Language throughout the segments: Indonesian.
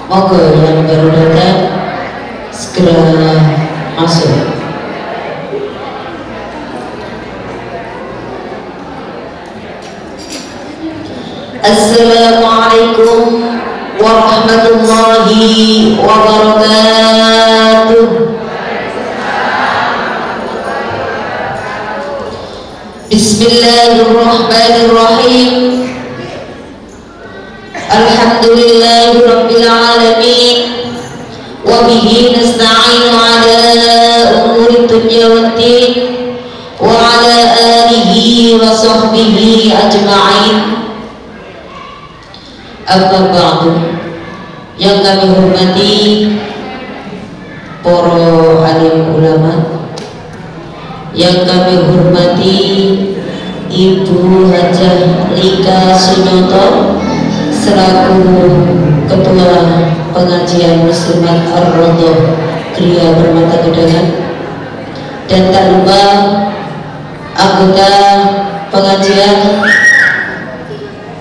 Monggo yang baru datang segera masuk. Assalamualaikum warahmatullahi wabarakatuh. Bismillahirrahmanirrahim. Alhamdulillahi rabbil alamin. Wa bihi nasta'inu ala umuri dunya waddin. Wa ala alihi wa sahbihi ajma'in. Amma ba'du. Yang kami hormati para alim ulama, yang kami hormati Ibu Hajah Lika Sunyoto selaku Ketua Pengajian Muslimat Ar-Raudhah Kriya Permata Gedangan, dan tak lupa anggota pengajian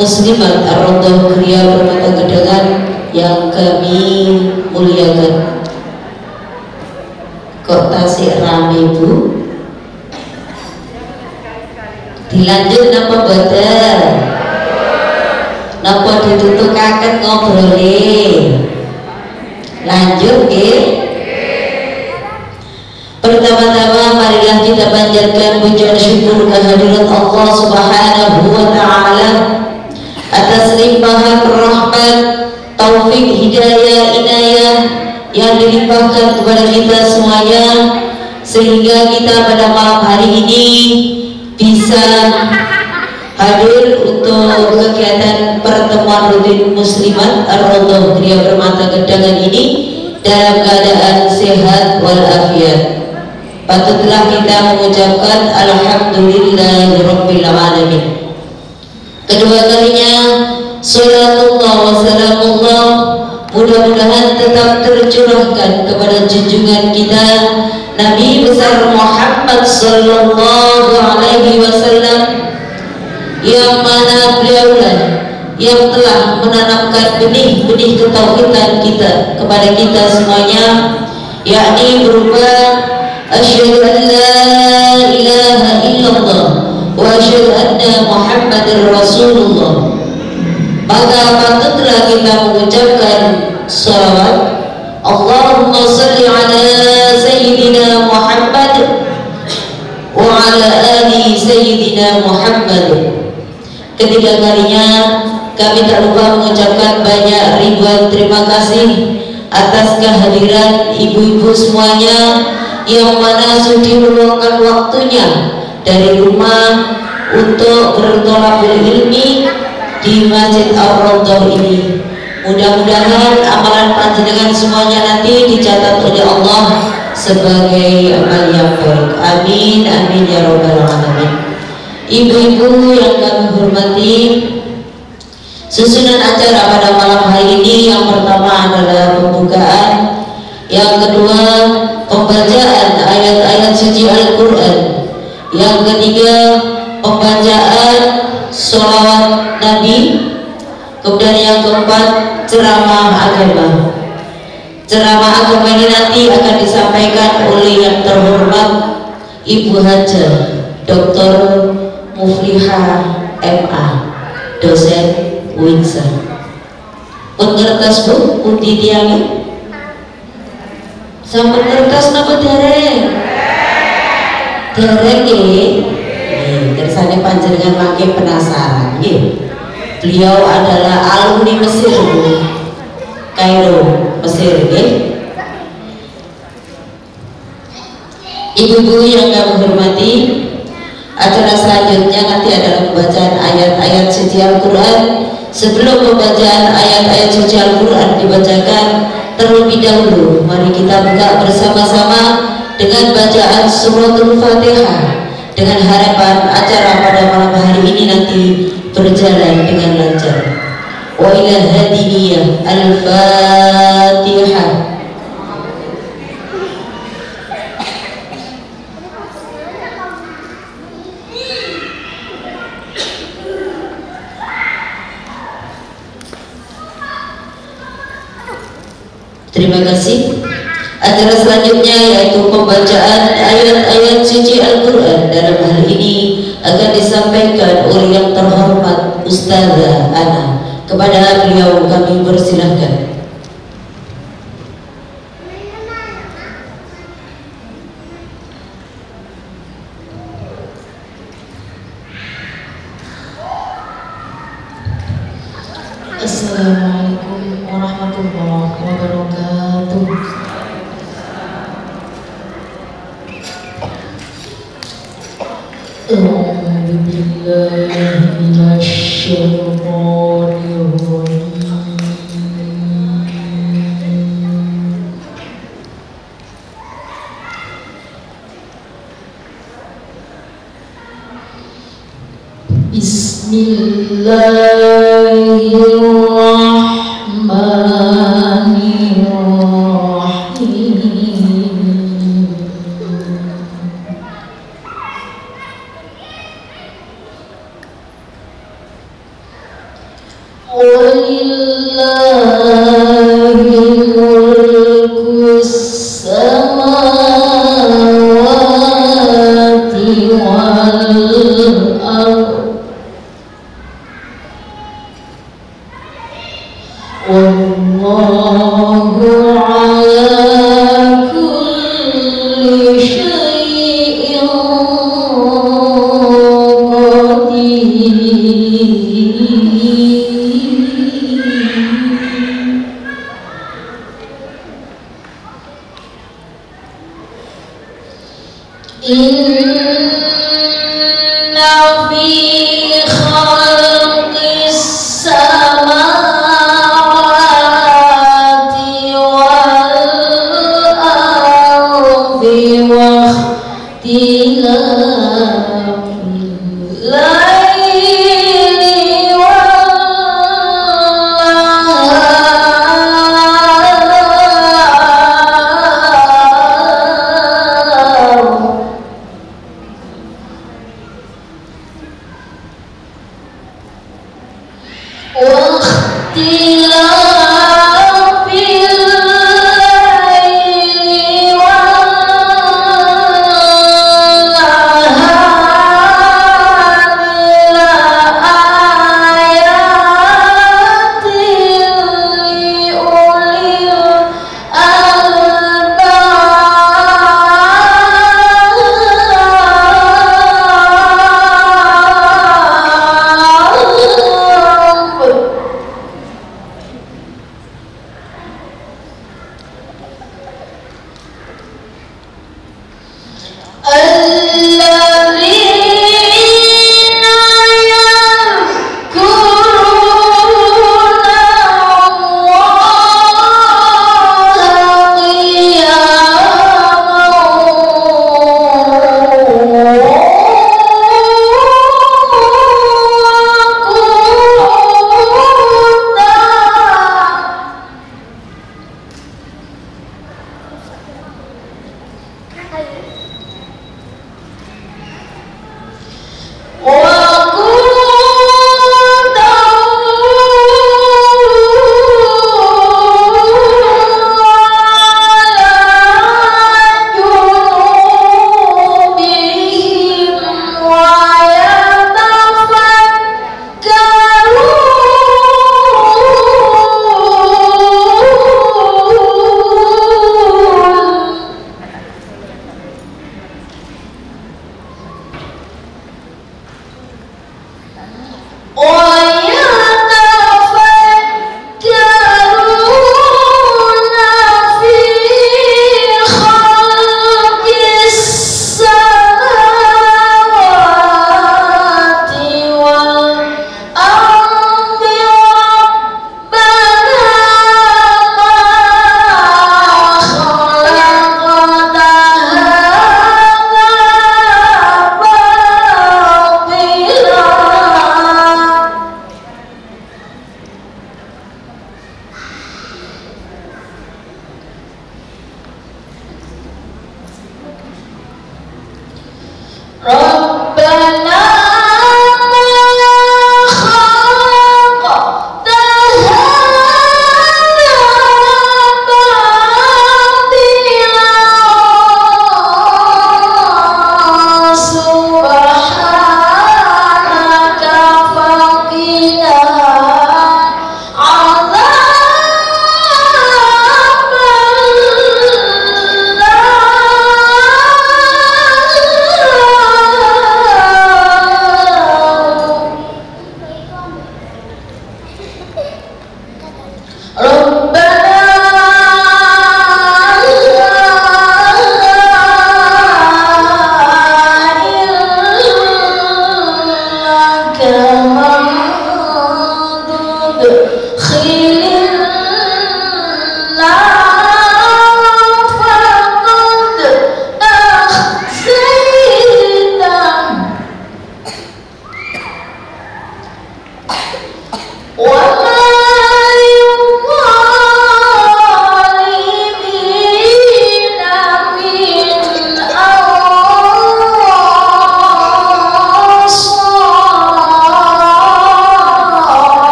Muslimat Ar-Raudhah Kriya Permata Gedangan yang kami muliakan. Kok tasik rame Bu? Dilanjut napa boten? Napa ditutukaken ngobrole? Lanjut nggih. Pertama-tama marilah kita panjatkan pujian syukur kehadirat Allah Subhanahu wa taala atas limpahan rahmat, taufik, hidayah, inayah yang dilimpahkan kepada kita semuanya, sehingga kita pada malam hari ini bisa hadir untuk kegiatan pertemuan rutin Muslimat Ar-Raudhah Kriya Permata Gedangan ini dalam keadaan sehat walafiat. Patutlah kita mengucapkan alhamdulillahirabbil alamin. Kedua kalinya salatullah wa salamullah mudah-mudahan tetap tercurahkan kepada junjungan kita Nabi besar Muhammad sallallahu alaihi wasallam, yang mana beliaulah yang telah menanamkan benih-benih ketauhidan kita kepada kita semuanya, yakni berupa asyhadu an la ilaha illallah wa asyhadu anna Muhammadar Rasulullah. Maka patutlah kita mengucapkan salawat, Allahumma salli ala Sayyidina Muhammad wa ala ali Sayyidina Muhammad. Ketiga kalinya kami tak lupa mengucapkan banyak ribuan terima kasih atas kehadiran ibu-ibu semuanya yang mana sudi meluangkan waktunya dari rumah untuk bertolabul ilmi di Masjid Ar-Raudhah ini. Mudah-mudahan amalan panjenengan semuanya nanti dicatat oleh Allah sebagai amal yang baik. Amin amin ya rabbal alamin. Ibu-ibu yang kami hormati, susunan acara pada malam hari ini yang pertama adalah pembukaan, yang kedua pembacaan ayat-ayat suci Al-Quran, yang ketiga pembacaan sholawat Nabi, kemudian yang keempat ceramah agama. Ceramah agama ini nanti akan disampaikan oleh yang terhormat Ibu Hajah Dr. Muflihah MA, dosen Windsor. Pengertas Bu, pundi tiangnya? Sampun kertas napa dereng? Dereng nggih. Kersane panjenengan makin penasaran nggih. Beliau adalah alumni Mesir Bu, Kairo, Mesir nggih. Ibu-ibu yang kami hormati, acara selanjutnya nanti adalah pembacaan ayat-ayat suci Al-Quran. Sebelum pembacaan ayat-ayat suci Al-Quran dibacakan terlebih dahulu, mari kita buka bersama-sama dengan bacaan suratul Fatihah, dengan harapan acara pada malam hari ini nanti berjalan dengan lancar. Wa ila hadiniyah Al-Fatihah. Terima kasih. Acara selanjutnya yaitu pembacaan ayat-ayat suci Al-Quran. Dalam hal ini akan disampaikan oleh yang terhormat Ustazah Ana. Kepada beliau kami persilahkan. Assalamualaikum warahmatullahi wabarakatuh. A'udzu billahi minasyaitonir rajim. Bismillahirrahmanirrahim. Walillahil mulkus samawati wal ardh. Wallahu ala kulli syai'in qadir. Inna fi khalqis samawati wal ardi wa ikhtilafil laili wan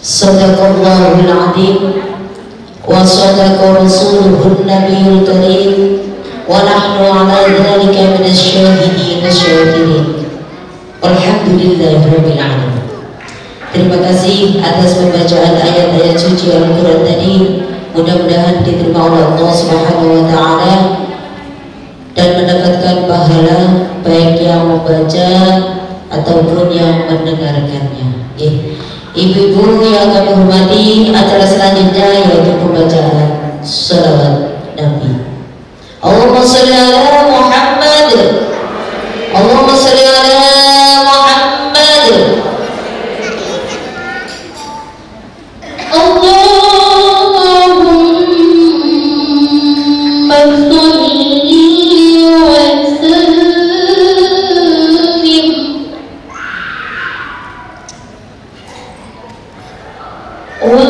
Sadaqallahul adzim wa sadaqa rasuluhun nabiyul karim wa nahnu ala dzalika minasy syahidin asy-syakirin. Alhamdulillahirabbil alamin. Terima kasih atas pembacaan ayat-ayat suci Al-Qur'an tadi. Mudah-mudahan diterima oleh Allah Subhanahu wa taala dan mendapatkan pahala baik yang membaca ataupun yang mendengarkannya. Ibu-ibu yang kami hormati, acara selanjutnya yaitu pembacaan shalawat Nabi. Allahumma shalli ala Muhammad. Allahumma shalli ala Muhammad. Allahumma sholli wa sallim wa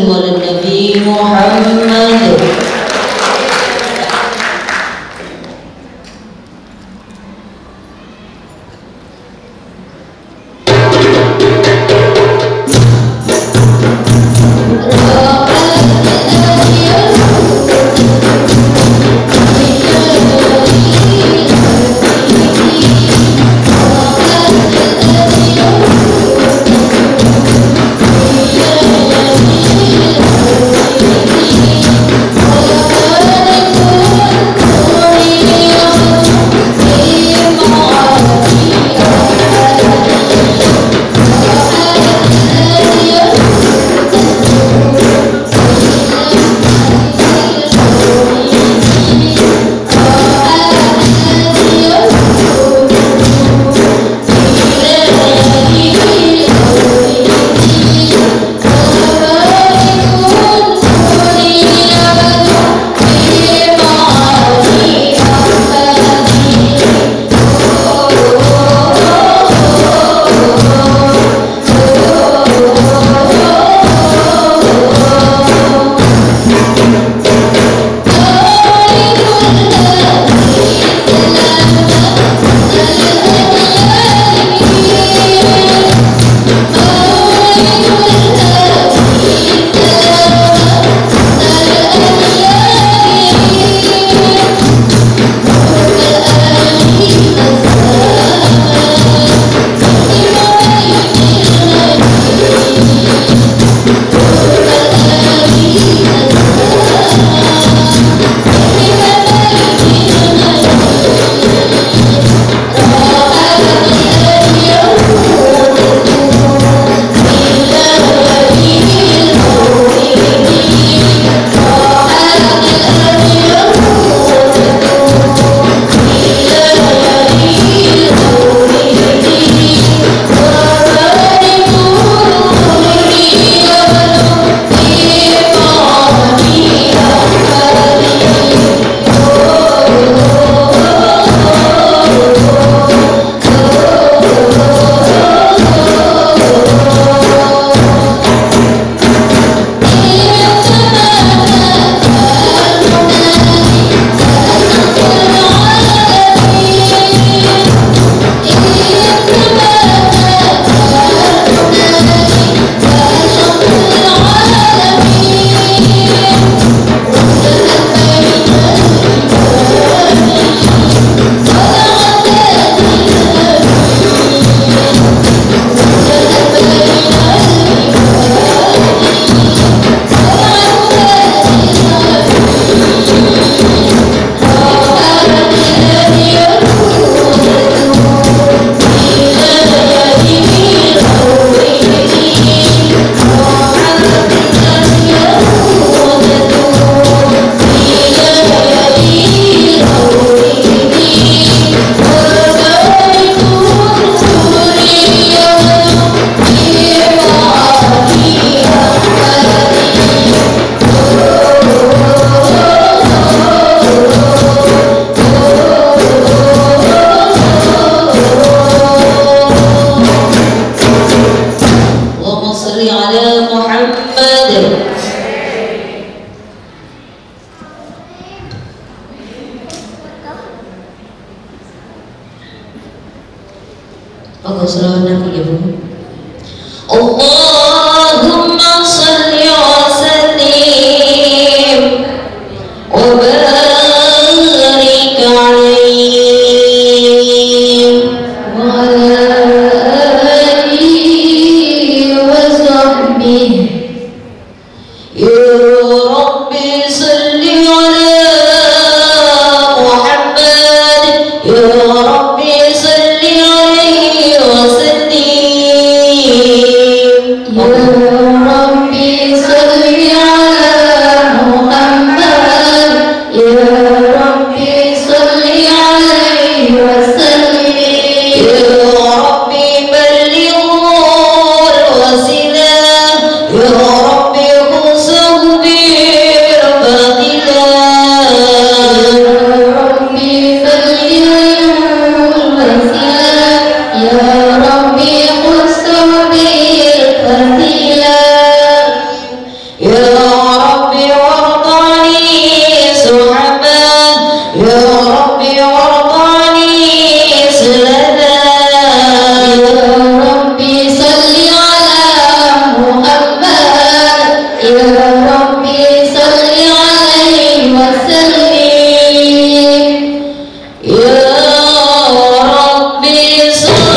وصلوا على النبي محمد. Allahumma salli wa sallim wa barik alayhi wa ala alihi wa sahbihi ya Rabbi salli ala Muhammad ya Rabbi salli alaihi wa sallim ya Rabbi salli ala Muhammad ya Rabbi salli alaihi wa sallim ya Rabbi ballighul wasilah ya Rabbi khusuhu bi ربي وارضاني صحبا يا ربي وارضاني سلما يا ربي صل على محمد يا ربي صل عليه وسلم يا ربي صل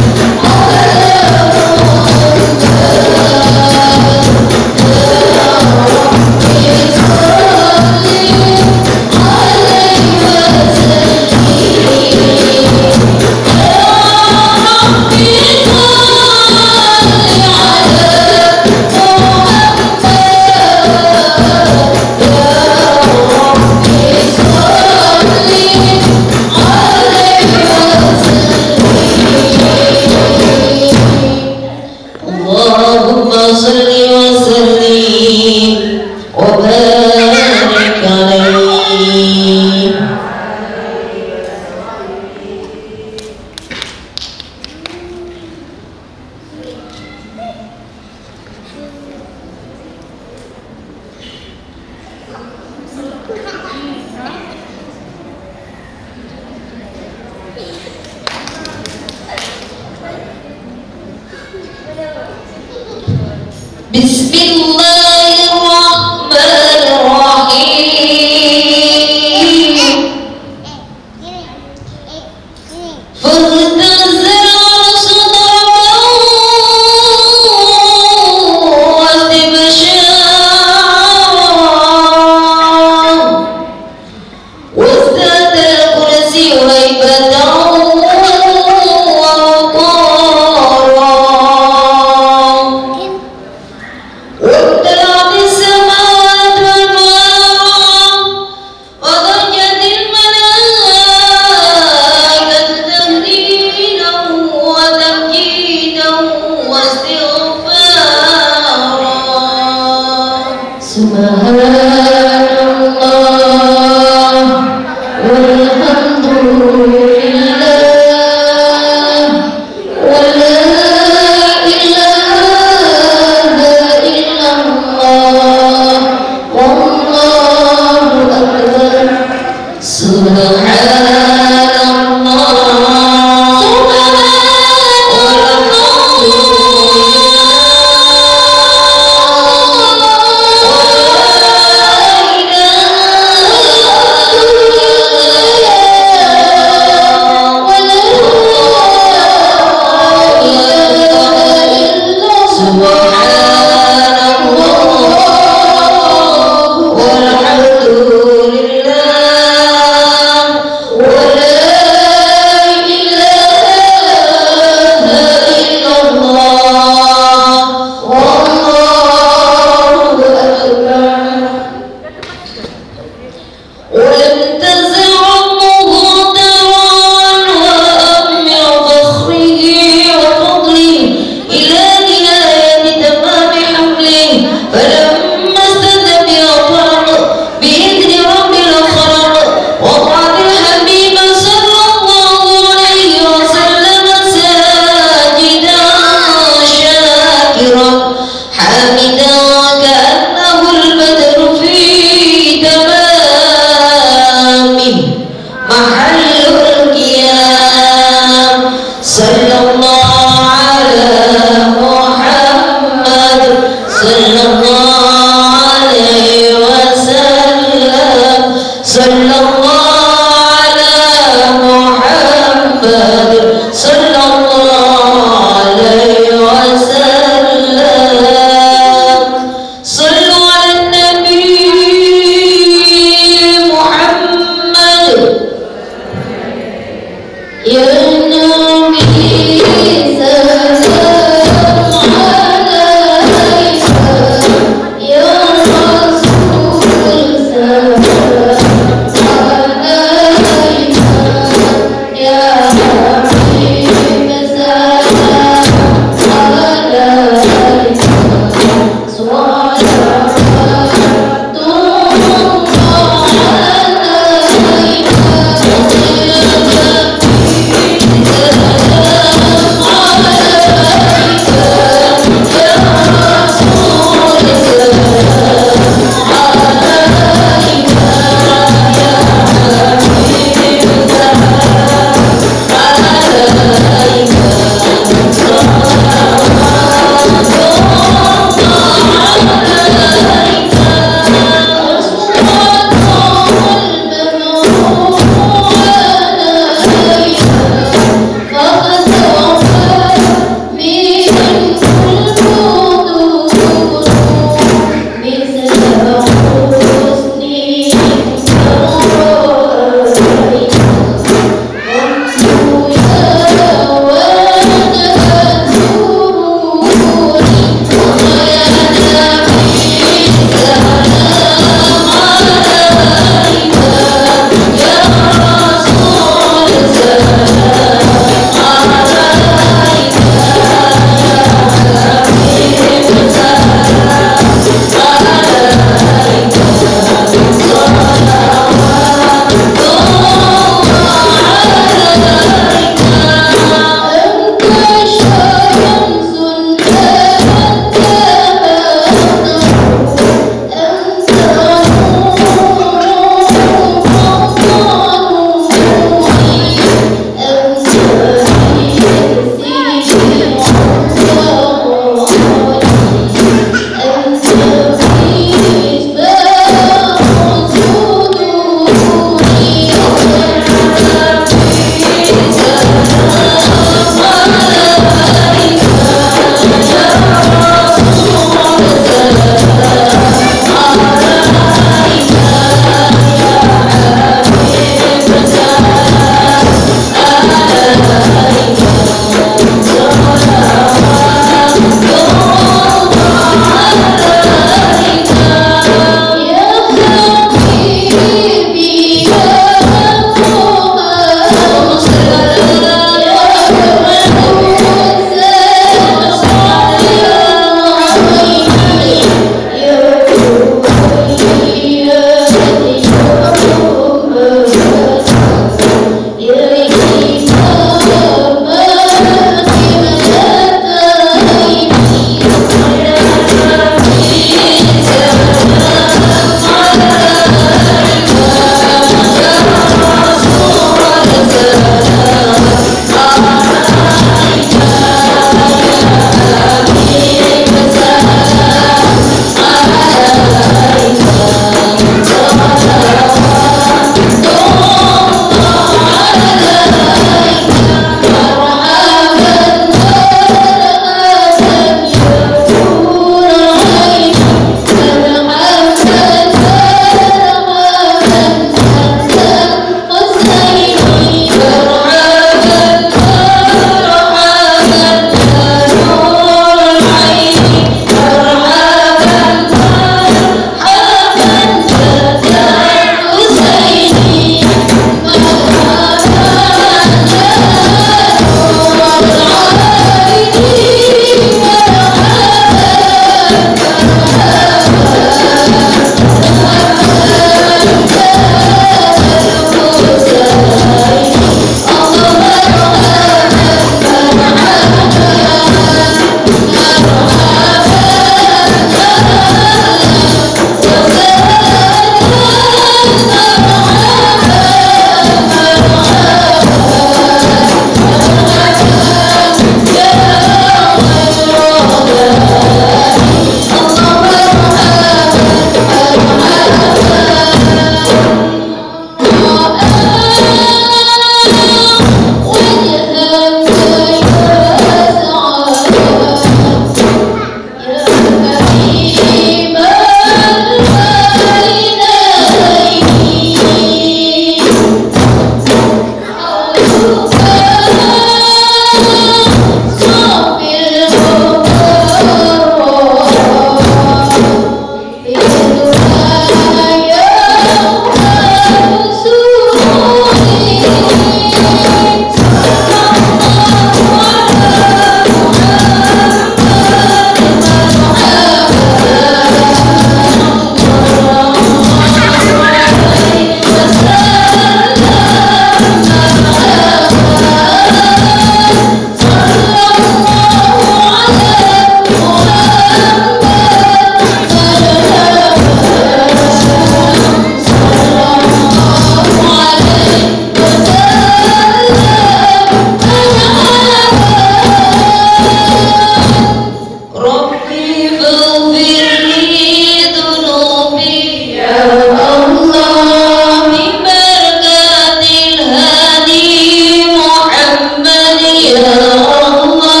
ya Allah.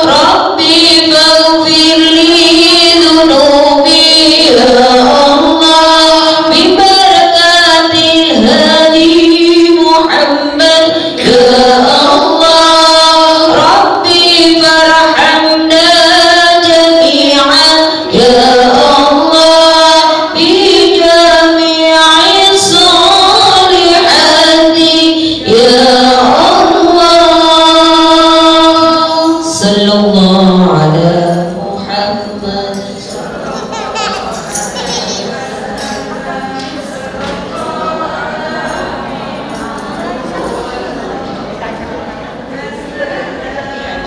Rabbi faghfir li dhunubi ya Allah, bi barakatil hadi Muhammad ya Allah. Rabbi farhamna jami'an ya Allah, bi jami'i solihati ya Allah. Sallallahu ala Muhammad.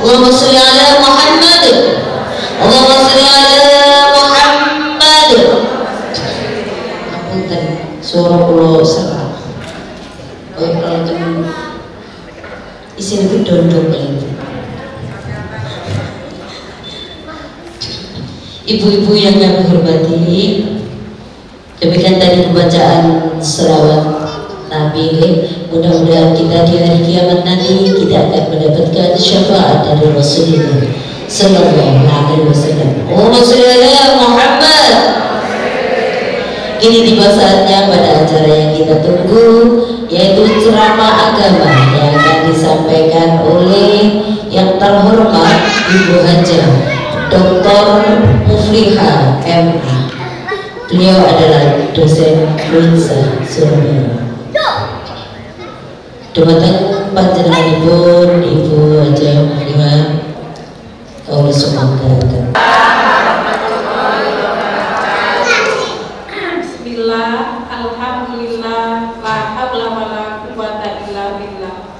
Allahumma sholli ala Muhammad. Allahumma sholli ala Muhammad. Apunten suara kula salah. Kaya kalau isin itu dondong ini. Ibu-ibu yang kami hormati, demikian tadi pembacaan selawat Nabi. Mudah-mudahan kita di hari kiamat nanti kita akan mendapatkan syafaat dari Rasulullah Sallallahu Alaihi Wasallam. Allahumma sholli ala Muhammad. Kini tiba saatnya pada acara yang kita tunggu, yaitu ceramah agama yang akan disampaikan oleh yang terhormat Ibu Hajah Dr. Mufliha MA. Beliau adalah dosen UINSA Surabaya. Dumateng panjenenganipun Ibu Hajah Mufliha kawula sumangga. Bismillah, alhamdulillah, la haula wala quwwata illa billah.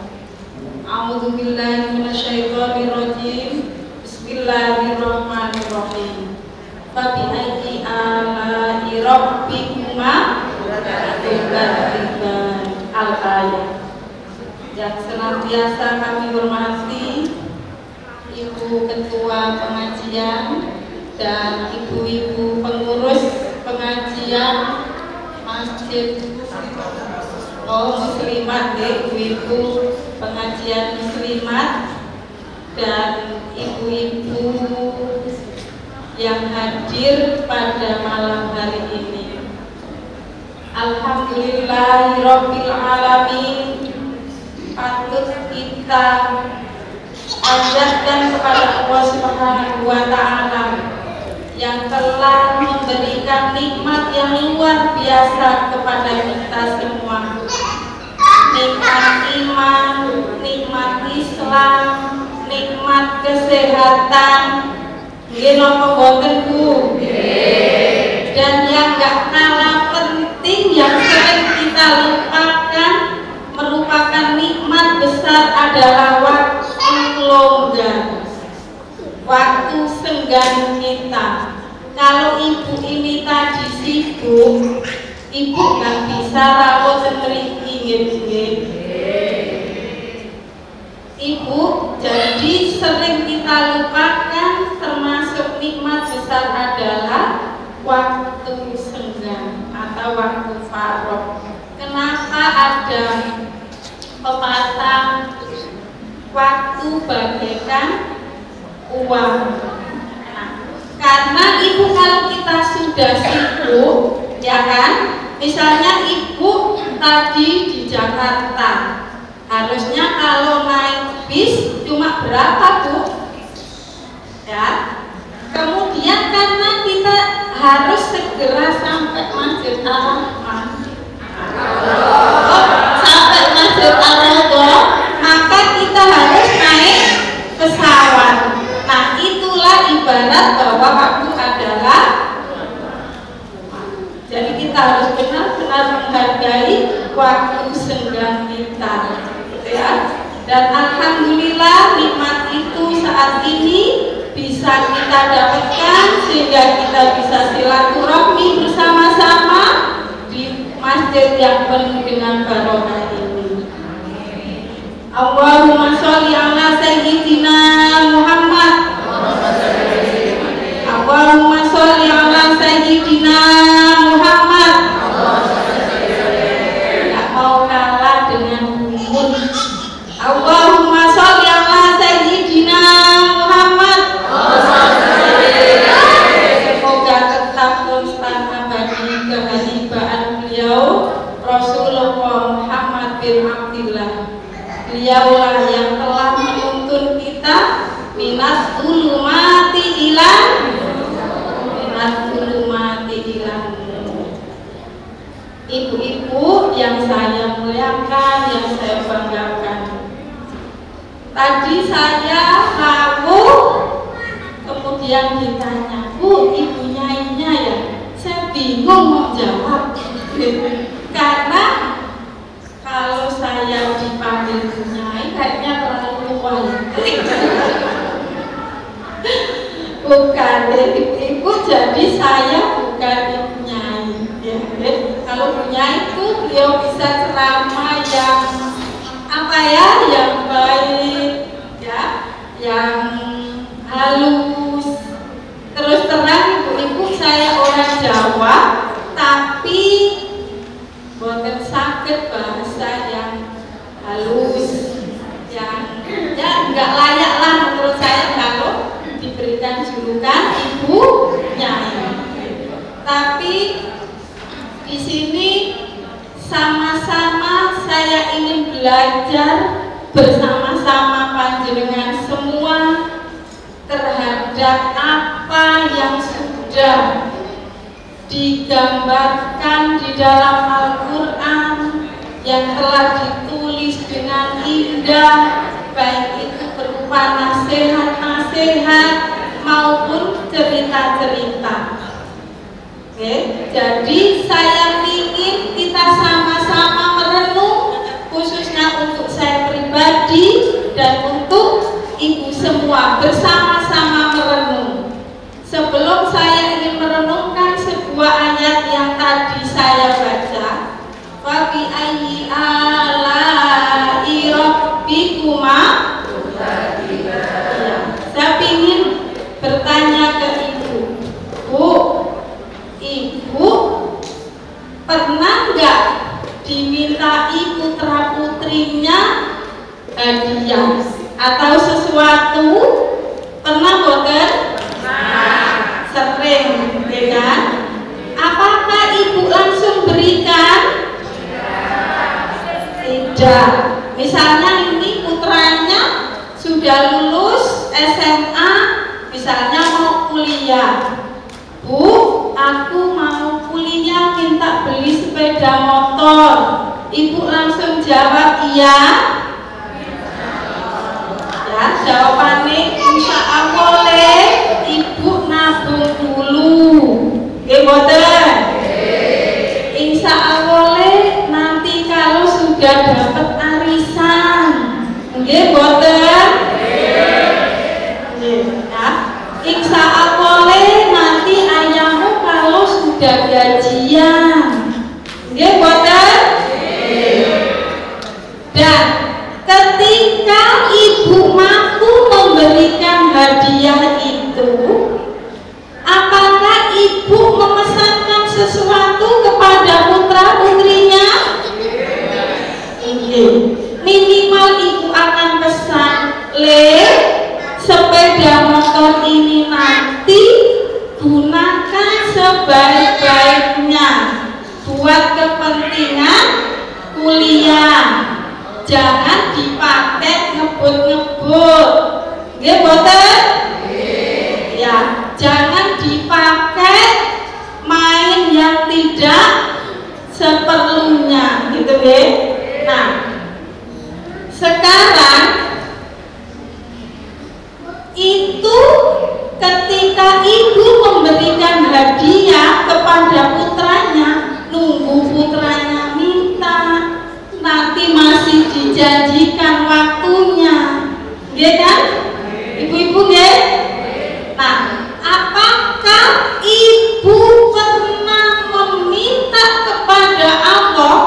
A'udzu billahi minasyaitonir rajim. Bismillahirrahmanirrahim. Fa bi ayyi ala'i rabbikuma tukadziban. Al-ayat. Yang senantiasa kami hormati Ibu Ketua Pengajian dan ibu-ibu pengurus pengajian Masjid Muslimat, ibu-ibu pengajian Muslimat dan ibu-ibu yang hadir pada malam hari ini. Alhamdulillahirabbil alamin. Patut kita panjatkan kepada Allah Subhanahu wa Ta'ala yang telah memberikan nikmat yang luar biasa kepada kita semua. Nikmat iman, nikmat Islam, nikmat kesehatan, nggih napa mboten Bu? Dan yang gak kalah penting yang sering kita lupakan, merupakan nikmat besar adalah waktu longgar, waktu senggang kita. Kalau ibu ini tadi sibuk, ibu nggak bisa rawat mriki nggih. Ibu, jadi sering kita lupakan, termasuk nikmat besar adalah waktu senggang atau waktu faragh. Kenapa ada pepatah waktu bagaikan uang? Nah, karena ibu kalau kita sudah sibuk, ya kan, misalnya ibu tadi di Jakarta, harusnya kalau naik bis cuma berapa Bu? Ya, kemudian karena kita harus segera sampai Masjid Ar-Rahman, sampai Masjid Ar-Rahman, maka kita harus naik pesawat. Nah, itulah ibarat bahwa waktu adalah, jadi kita harus benar-benar menghargai waktu senggang kita, ya. Dan alhamdulillah nikmat itu saat ini bisa kita dapatkan sehingga kita bisa silaturahmi bersama-sama di masjid yang penuh dengan barokah ini. Allahumma sholli ala sayyidina Muhammad. Allahumma sholli ala sayyidina Muhammad. Tidak mau kalah dengan umur. Allahumma sholli ala Beliaulah yang telah menuntun kita minat zulumati ilan ibu-ibu yang saya muliakan, yang saya banggakan. Tadi saya rawuh, kemudian ditanya, Bu, ibu nyainya ya? Saya bingung mau jawab. Karena kalau saya dipanggil Bu Nyai kayaknya terlalu tua ya. Bukan ibu, jadi saya bukan ibu Nyai ya. Kalau Bu Nyai itu beliau bisa ceramah yang apa ya, yang baik ya, yang halus. Terus terang ibu-ibu, saya orang Jawa tapi boten saged bahasa yang halus, yang ya nggak layak lah menurut saya kalau diberikan julukan ibu Nyai. Tapi di sini sama-sama saya ingin belajar bersama-sama panjenengan semua terhadap apa yang sudah digambarkan di dalam Al-Quran, yang telah ditulis dengan indah, baik itu berupa nasihat-nasihat maupun cerita-cerita. Oke, jadi saya ingin kita sama-sama merenung, khususnya untuk saya pribadi dan untuk ibu semua bersama-sama merenung. Sebelum saya ingin merenungkan sebuah ayat yang tadi saya baca, wa bi ayyi ala'i rabbikuma, saya ingin bertanya ke ibu, Bu, ibu pernah nggak dimintai putra putrinya hadiah atau sesuatu? Pernah boten? Sering, ya kan? Apakah ibu langsung berikan? Tidak. Misalnya ini putranya sudah lulus SMA, misalnya mau kuliah. Bu, aku mau kuliah, minta beli sepeda motor. Ibu langsung jawab iya. Ya, jawabannya insya Allah boleh. Ibu nabung dulu, nggih boten? Insya Allah boleh, nanti kalau sudah dapat arisan, nggih boten? Ya, insya Allah boleh, nanti ayahmu kalau sudah gajian, nggih boten? Dan ketika ibu mampu memberikan hadiah itu, apakah ibu memesankan sesuatu kepada putra putrinya? Minimal ibu akan pesan, Le, sepeda motor ini nanti gunakan sebaik-baiknya buat kepentingan kuliah. Jangan dipakai ngebut-ngebut, nggih boten? Ya, jangan dipakai main yang tidak seperlunya, gitu nggih. Nah, sekarang itu ketika ibu memberikan hadiah kepada putranya, nunggu putranya minta, nanti masih dijanjikan waktunya, nggih kan? Ibu-ibu nggih? Nah, apakah ibu pernah meminta kepada Allah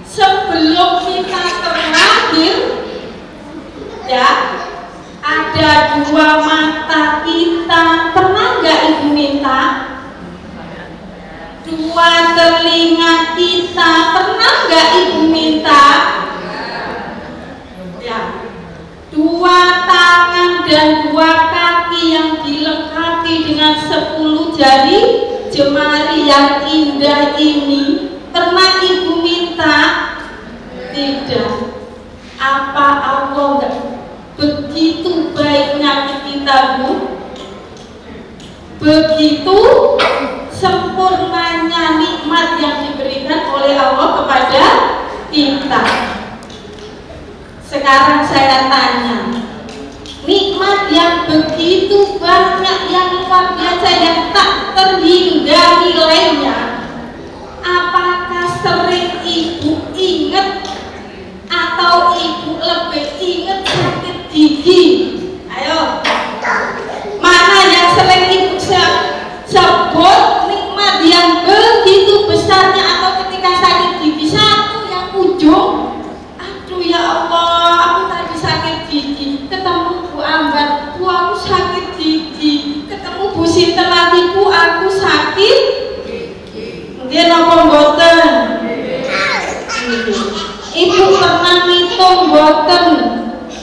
sebelum kita terlahir? Ya, ada dua mata kita, pernah nggak ibu minta? Dua telinga kita, pernah nggak ibu minta? Ya. Dua tangan dan dua kaki yang dilengkapi dengan 10 jari jemari yang indah ini, pernah ibu minta? Tidak. Apa apa Allah enggak begitu baiknya kita, Bu? Begitu sempurnanya nikmat yang diberikan oleh Allah kepada kita. Sekarang saya tanya, nikmat yang begitu banyak, yang luar biasa, yang tak terhingga nilainya, apakah sering ibu ingat atau ibu lebih ingat sakit gigi? Ayo, mana yang sering ibu sebut nikmat yang begitu besarnya? Atau ketika sakit gigi, satu yang ujung, aduh ya Allah, aku tadi sakit gigi, ketemu Bu Ambar, Bu aku sakit gigi, ketemu Bu Sinten lagi, Bu aku sakit dia nopo mboten? Ibu pernah ngitung mboten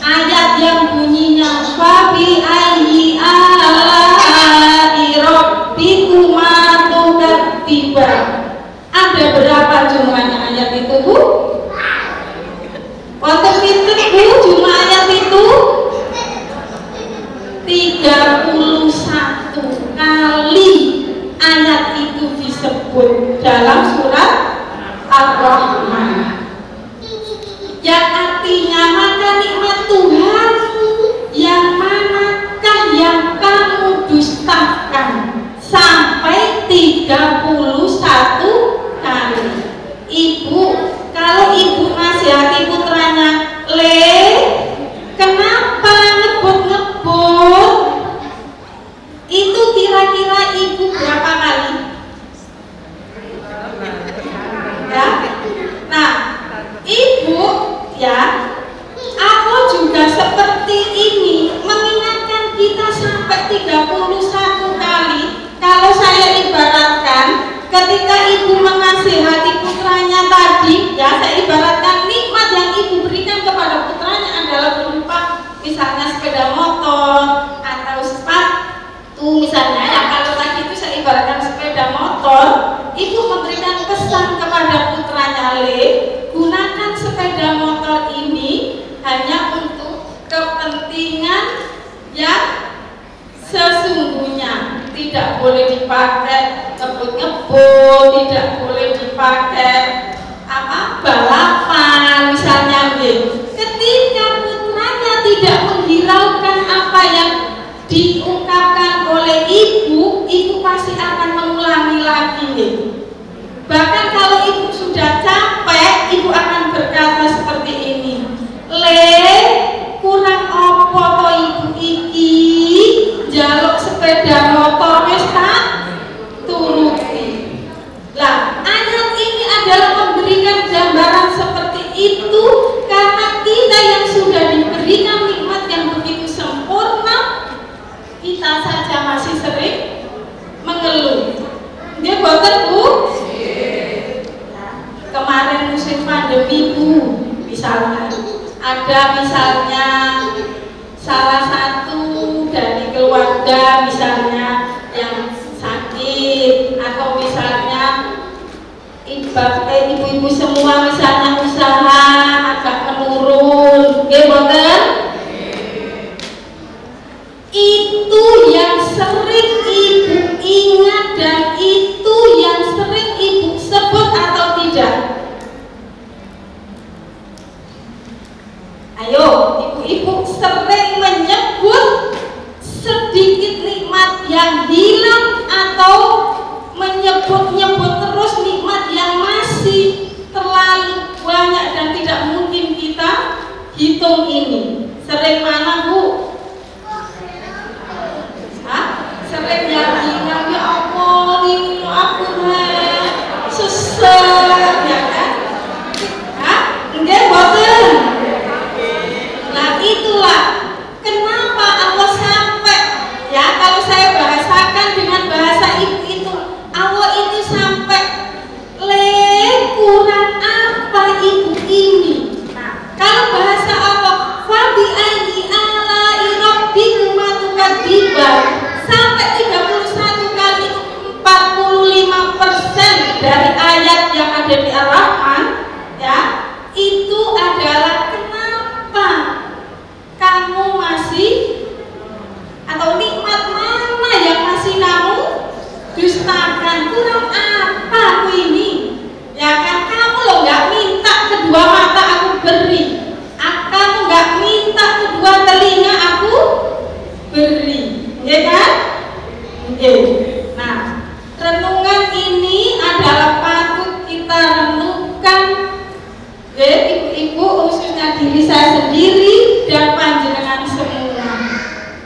ayat yang bunyinya fabi ayyi ala'i rabbikuma tukadziba? Ada berapa jumlahnya ayat itu, Bu? Wonten pinten, Bu, jumlah ayat itu? 31 kali ayat itu disebut dalam surat Ar-Rahman, yang artinya maka nikmat Tuhan yang manakah yang kamu dustakan sampai 31 kali. Ibu, kalau ibu nasihati putranya, Le, kenapa ngebut-ngebut? Itu kira-kira ibu berapa kali? Ya. Nah, ibu ya, aku juga seperti ini mengingatkan kita sampai 31 kali. Kalau saya ibaratkan, ketika ibu menasihati putranya tadi, ya saya ibaratkan nikmat yang ibu berikan kepada putranya adalah berupa misalnya sepeda motor atau sepatu misalnya. Ya, kalau tadi itu saya ibaratkan sepeda motor, ibu memberikan pesan kepada putranya, Le, gunakan sepeda motor ini hanya untuk kepentingan yang sesungguhnya, tidak boleh dipakai ngebut-ngebut, tidak boleh dipakai balapan misalnya. Ketika putranya tidak menghiraukan apa yang diungkapkan oleh ibu, ibu pasti akan mengulangi lagi. Bahkan kalau ibu sudah capek, ibu akan berkata seperti ini, Le, kurang opo to ibu iki, jaluk sepeda motor wis tak turuti. Lah, ayat ini adalah memberikan gambaran seperti itu karena kita yang sudah diberikan nikmat yang begitu sempurna, kita saja masih sering mengeluh. Dia boten, Bu? Kemarin musim pandemi, Bu, misalnya ada misalnya salah satu dari keluarga misalnya yang sakit, atau misalnya ibu-ibu semua misalnya usaha agak menurun, boten? Itu yang sering ibu ingat dan itu yang sering ibu sebut atau tidak? Ayo, ibu-ibu sering menyebut sedikit nikmat yang hilang atau menyebut-nyebut terus nikmat yang masih terlalu banyak dan tidak mungkin kita hitung ini? Sering mana, Bu? Sering yang ingat, ya Allah, ini aku sesek, ya kan? Enggak, boten. Nah, itulah kenapa Allah sampai, ya kalau saya bahasakan dengan bahasa ibu itu, Allah itu sampai, Le, kurang apa ibu ini? Nah, kalau bahasa Allah, fabi ayyi ala'i sendiri dan panjenengan semua.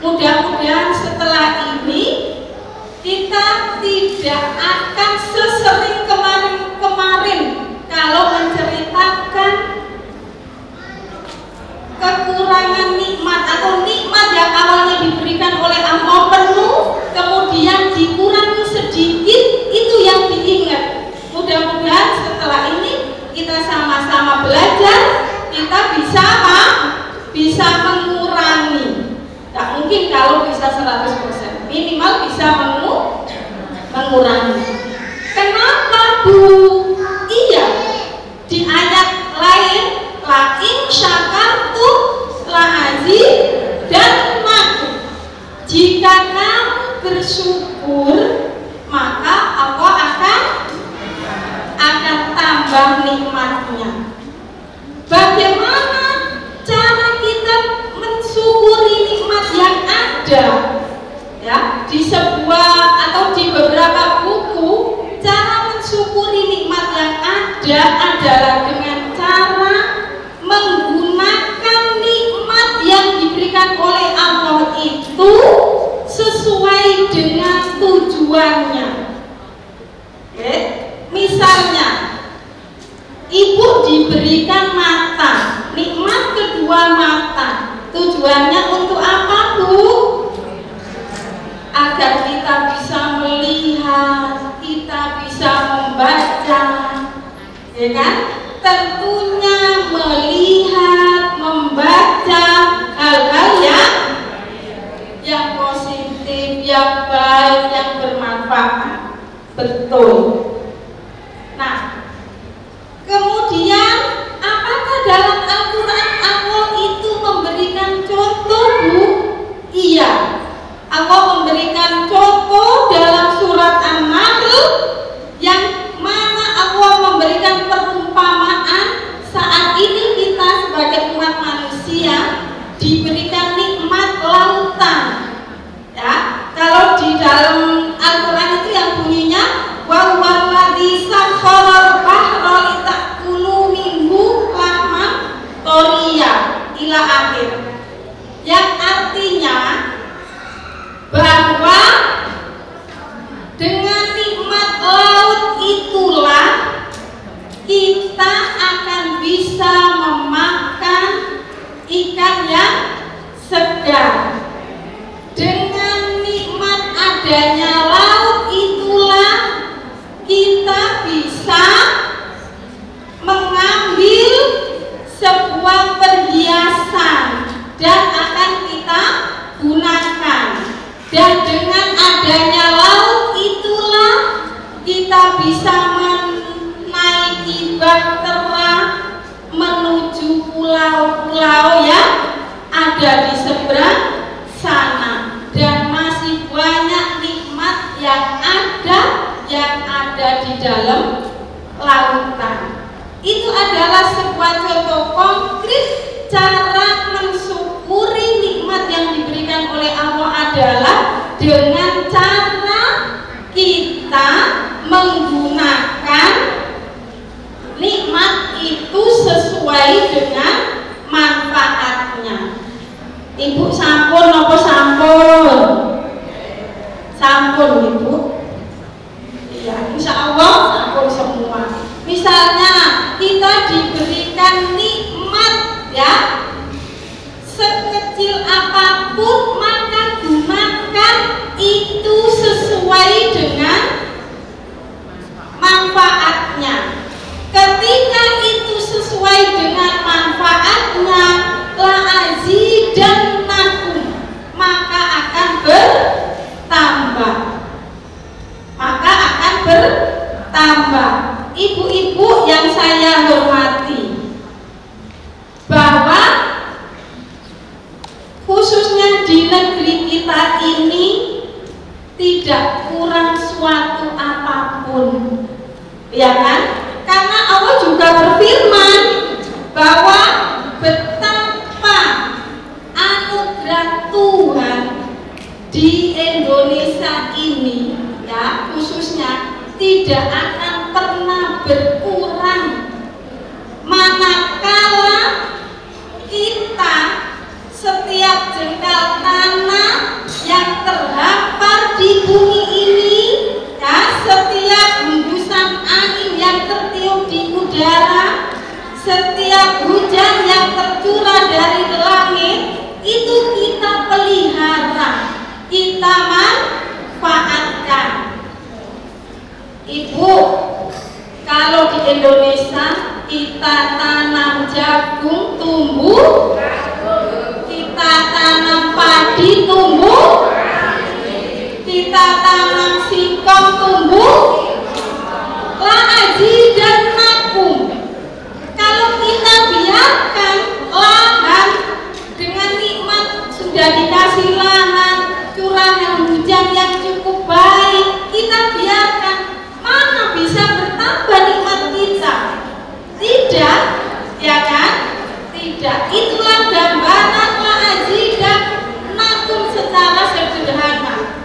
Mudah-mudahan setelah ini kita tidak akan sesering kemarin-kemarin kalau menceritakan kekurangan nikmat atau nikmat yang awalnya diberikan oleh Allah penuh kemudian dikurangi sedikit, itu yang diingat. Mudah-mudahan setelah ini kita sama-sama belajar, kita bisa mengurangi. Tak mungkin kalau bisa 100%, minimal bisa mengurangi. Kenapa Bu? Iya, di ayat lain la in syakartum la azidannakum. Jika kamu bersyukur, maka Allah akan tambah nikmatnya. Bagaimana cara kita mensyukuri nikmat yang ada? Ya, di sebuah atau di beberapa buku, cara mensyukuri nikmat yang ada adalah dengan cara menggunakan nikmat yang diberikan oleh Allah itu sesuai dengan tujuannya. Oke? Misalnya, ibu diberikan mata, nikmat kedua mata. Tujuannya untuk apa, Bu? Agar kita bisa melihat, kita bisa membaca, ya kan? Tentunya melihat, membaca hal-hal yang positif, yang baik, yang bermanfaat. Betul. Nah, kemudian apakah dalam Al-Quran Allah itu memberikan contoh, Bu? Iya, Allah memberikan contoh dalam surat An-Nahl yang mana Allah memberikan perumpamaan saat ini kita sebagai umat manusia diberikan nikmat lautan. Ya, kalau di dalam Al-Quran itu yang bunyinya wa huwallazi sakharal bahra litakulu minhu lahman thoriya ila akhir. Yang artinya bahwa dengan nikmat laut itulah kita akan bisa memakan ikan yang segar. Dengan nikmat adanya laut itulah kita bisa mengambil sebuah perhiasan dan akan kita gunakan. Dan dengan adanya laut itulah kita bisa menaiki bahtera menuju pulau-pulau yang ada di seberang sana. Dan masih banyak nikmat yang ada di dalam lautan. Itu adalah sebuah contoh konkret cara mensyukuri nikmat yang diberikan oleh Allah adalah dengan cara kita menggunakan nikmat itu sesuai dengan manfaatnya. Ibu sampun apa sampun? Sampun Ibu. Ya, insya Allah sampun semua. Misalnya kita diberikan nikmat ya sekecil apapun, maka gunakan itu sesuai dengan manfaatnya. Ketika itu sesuai dengan manfaatnya, la azidannakum, maka akan bertambah. Ibu-ibu yang saya hormati, bahwa khususnya di negeri kita ini tidak kurang suatu apapun, ya kan? Karena Allah juga berfirman bahwa betapa anugerah Tuhan di Indonesia ini, ya khususnya, tidak akan pernah berkurang manakala kita setiap jengkal tanah yang terhampar di bumi ini, ya, setiap hembusan angin yang tertiup di udara, setiap hujan yang tercurah dari langit, itu kita pelihara, kita manfaatkan. Ibu, kalau di Indonesia kita tanam jagung tumbuh, kita tanam padi tumbuh, kita tanam singkong tumbuh, la'aji dan nakum. Kalau kita biarkan lahan dengan nikmat, sudah dikasih lahan, curahan hujan yang cukup baik, kita biarkan, mana bisa bertambah nikmat kita? Tidak, ya kan? Tidak. Itulah gambaran la'aji dan nakum secara sederhana.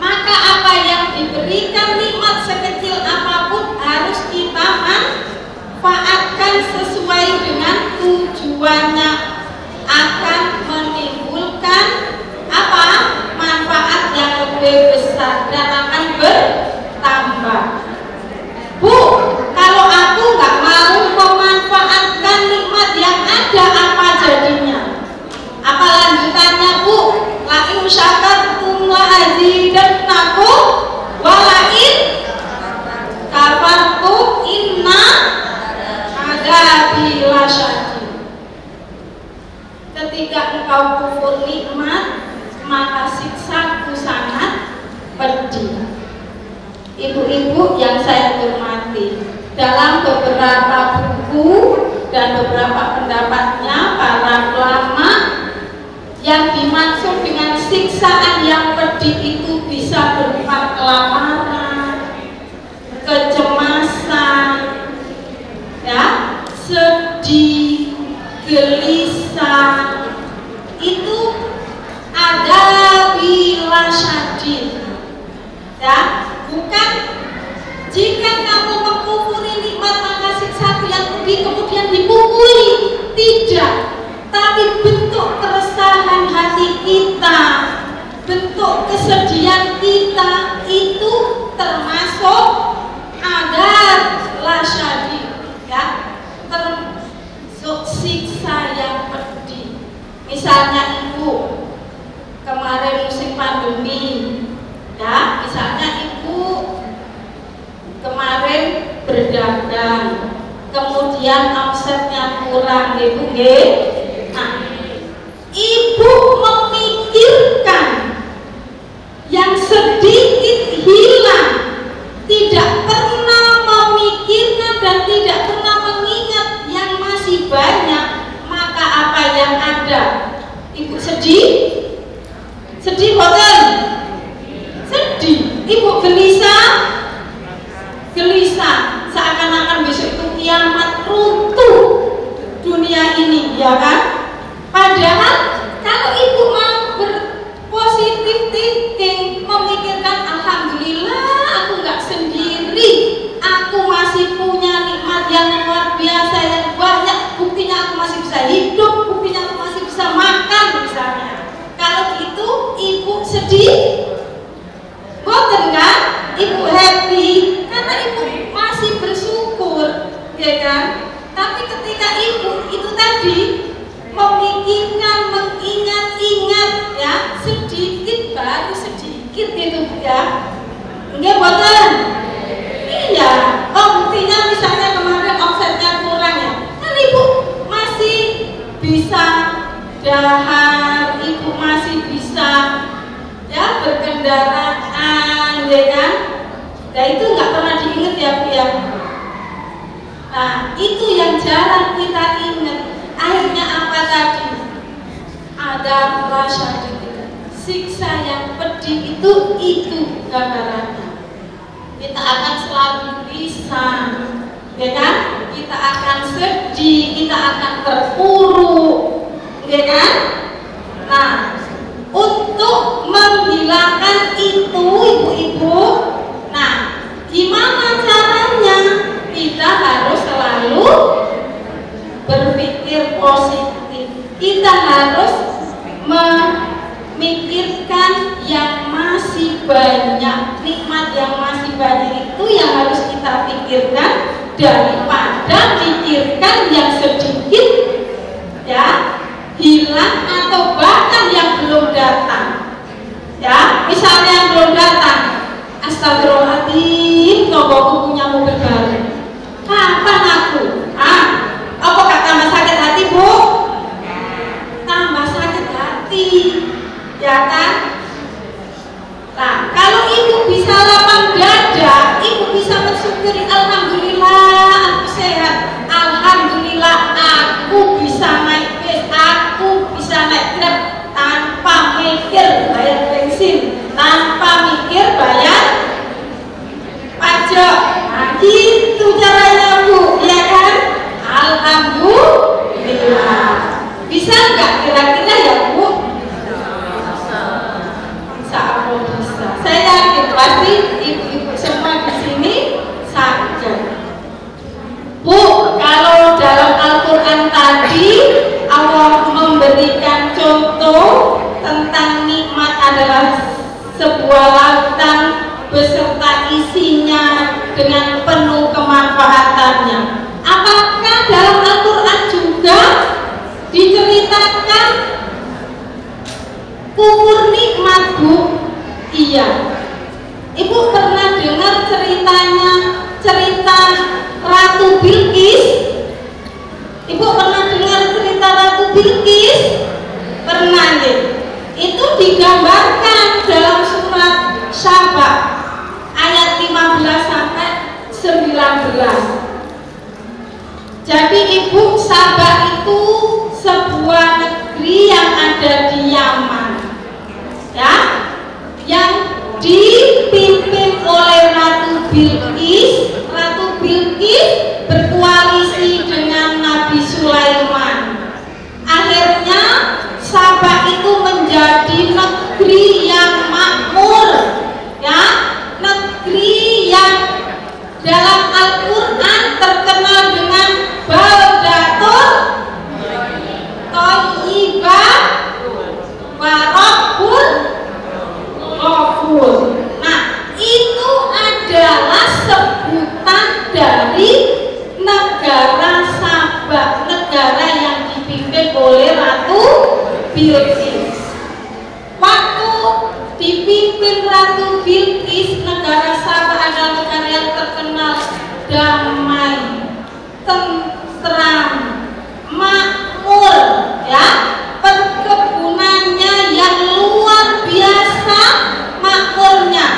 Maka apa yang diberikan nikmat sekecil apapun harus kita manfaatkan sesuai dengan tujuannya, akan menimbulkan apa? Manfaat yang lebih besar dan akan bertambah. Bu, kalau aku nggak mau memanfaatkan nikmat yang ada, apa jadinya? Apa lanjutannya, Bu? La'in syakartum la'azidannakum wa la'in kafartum inna adzabi lasyadid. Ketika engkau kufur nikmat, maka siksaku sangat pedih. Ibu-ibu yang saya hormati, dalam beberapa buku dan beberapa pendapatnya para ulama, yang dimaksud dengan siksaan yang pedih itu bisa berupa kelaparan, kecemasan, ya, sedih, gelisah, itu ada bila syadid, ya, bukan jika kamu mengkufuri nikmat maka siksa yang pedih kemudian dipukuli, tidak. Tapi bentuk keresahan hati kita, bentuk kesedihan kita itu termasuk adab lasyadid, ya, termasuk siksa yang pedih. Misalnya ibu kemarin musim pandemi, ya, misalnya ibu kemarin berdagang, kemudian omsetnya kurang, ibu nggih. Nah, ibu memikirkan yang sedikit hilang, tidak pernah memikirkan dan tidak pernah mengingat yang masih banyak, maka apa yang ada? Ibu sedih? Sedih boten? Sedih. Ibu gelisah? Gelisah, seakan-akan besok itu kiamat, runtuh dunia ini, ya kan? Padahal kalau ibu mau berpositif thinking, memikirkan alhamdulillah aku nggak sendiri, aku masih punya nikmat yang luar biasa yang banyak, buktinya aku masih bisa hidup, buktinya aku masih bisa makan misalnya. Kalau gitu ibu sedih, boten kan? Ibu happy karena ibu masih bersyukur, ya kan? Tapi ketika ibu itu tadi memikirkan, mengingat-ingat, ya, sedikit baru sedikit gitu, ya, enggak boten? Iya. Oh, buktinya misalnya kemarin omsetnya kurang, ya, kan ibu masih bisa dahar, ibu masih bisa, ya, berkendaraan, ya kan? Nah itu nggak pernah diingat, ya Bu, ya. Nah itu yang jarang kita ingat. Akhirnya apa tadi? Ada rasa siksa yang pedih itu gambarannya. Kita akan selalu gelisah, ya kan? Kita akan sedih, kita akan terpuruk, ya kan? Nah, untuk menghilangkan itu, ibu-ibu, nah, gimana caranya? Kita harus selalu berpikir positif. Kita harus memikirkan yang masih banyak, nikmat yang masih banyak itu yang harus kita pikirkan daripada pikirkan yang sedikit ya hilang atau bahkan yang belum datang. Ya, misalnya yang belum datang, astagfirullahaladzim, nopo punya mobil baru. Kapan aku? Apakah tambah sakit hati, Bu? Tambah sakit hati, ya kan? Nah, kalau ibu bisa lapang dada, ibu bisa bersyukuri, alhamdulillah aku sehat, alhamdulillah aku bisa naik bis, aku bisa naik Grab tanpa mikir bayar bensin, tanpa mikir bayar pajak. Nah, gitu caranya, Bu, ya kan? Alhamdulillah. Bisa nggak kira-kira ya, Bu? Insya Allah bisa. Saya yakin pasti ibu-ibu semua di sini saja. Bu, kalau dalam Al-Quran tadi Allah memberikan contoh tentang nikmat adalah sebuah lautan beserta isinya dengan penuh kemanfaatannya. Apakah dalam Al-Quran juga diceritakan kufur nikmat, Bu? Iya. Ibu pernah dengar cerita Ratu Bilqis? Ibu pernah dengar cerita Ratu Bilqis? Pernah ya? Itu digambarkan dalam surat Saba ayat 15 sampai 19. Jadi ibu, Saba itu sebuah negeri yang ada di Yaman, ya, yang dipimpin oleh Ratu Bilqis. Ratu Bilqis berkoalisi dengan Nabi Sulaiman. Akhirnya Saba itu menjadi negeri yang makmur, ya, negeri yang dalam Al-Quran terkenal dengan baldatul thayyibah wa rabbul ghafur. Nah, itu adalah sebutan dari negara Sabah, negara yang dipimpin oleh Ratu Bilqis. Waktu dipimpin Ratu Bilqis, negara Sabah adalah negara yang terkenal damai, tentram, makmur, ya, perkebunannya yang luar biasa makmurnya,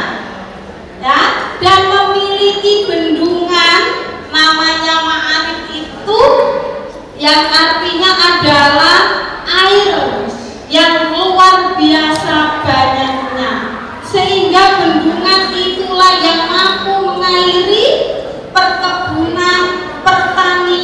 ya, dan memiliki bendungan namanya Ma'arif itu, yang artinya adalah air yang luar biasa banyaknya, sehingga bendungan itulah yang mampu mengairi perkebunan, pertanian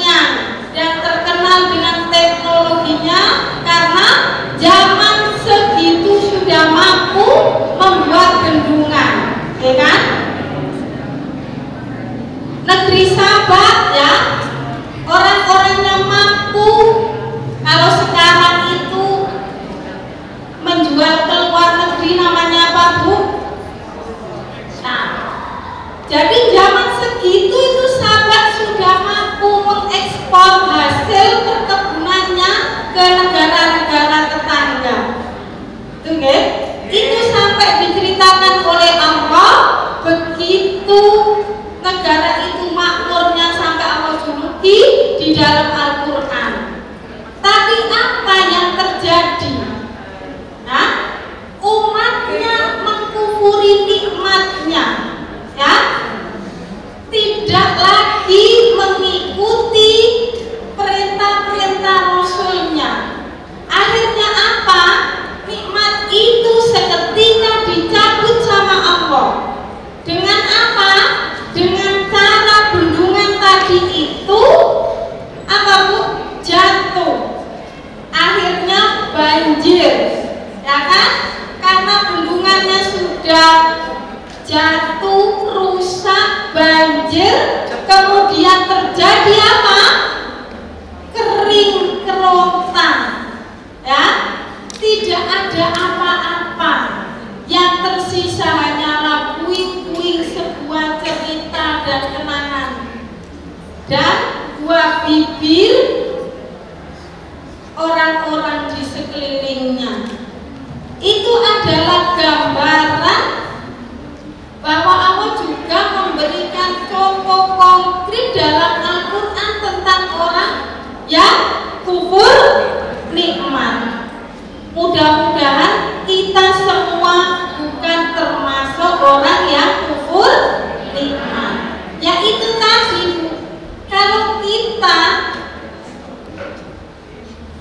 dan dua bibir orang-orang di sekelilingnya. Itu adalah gambaran bahwa Allah juga memberikan contoh konkret dalam Al-Quran tentang orang yang kufur nikmat. Mudah-mudahan kita semua bukan termasuk orang yang kufur nikmat. Yaitu tadi, kalau kita